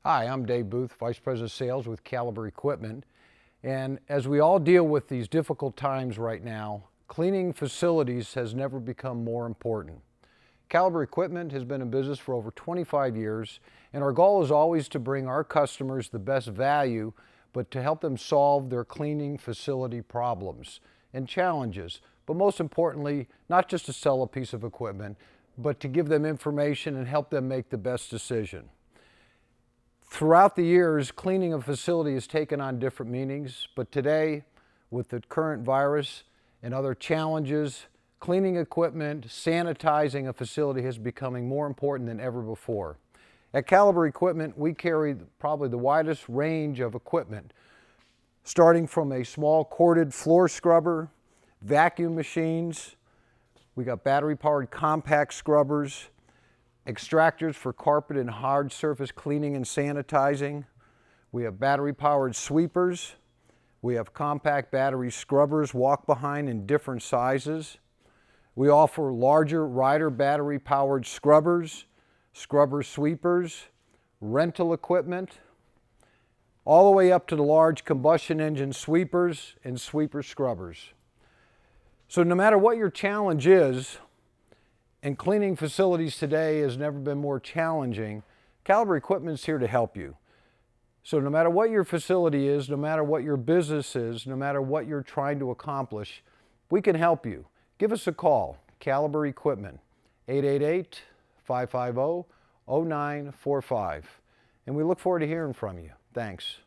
Hi, I'm Dave Booth, Vice President of Sales with Caliber Equipment. And as we all deal with these difficult times right now, cleaning facilities has never become more important. Caliber Equipment has been in business for over 25 years, and our goal is always to bring our customers the best value, but to help them solve their cleaning facility problems and challenges. But most importantly, not just to sell a piece of equipment, but to give them information and help them make the best decision. Throughout the years, cleaning a facility has taken on different meanings, but today, with the current virus and other challenges, cleaning equipment, sanitizing a facility is becoming more important than ever before. At Caliber Equipment, we carry probably the widest range of equipment, starting from a small corded floor scrubber, vacuum machines, we got battery-powered compact scrubbers, extractors for carpet and hard surface cleaning and sanitizing. We have battery-powered sweepers. We have compact battery scrubbers, walk-behind in different sizes. We offer larger Ryder battery-powered scrubbers, scrubber sweepers, rental equipment, all the way up to the large combustion engine sweepers and sweeper scrubbers. So no matter what your challenge is, and cleaning facilities today has never been more challenging, Caliber Equipment is here to help you. So no matter what your facility is, no matter what your business is, no matter what you're trying to accomplish, we can help you. Give us a call, Caliber Equipment, 888-550-0945. And we look forward to hearing from you. Thanks.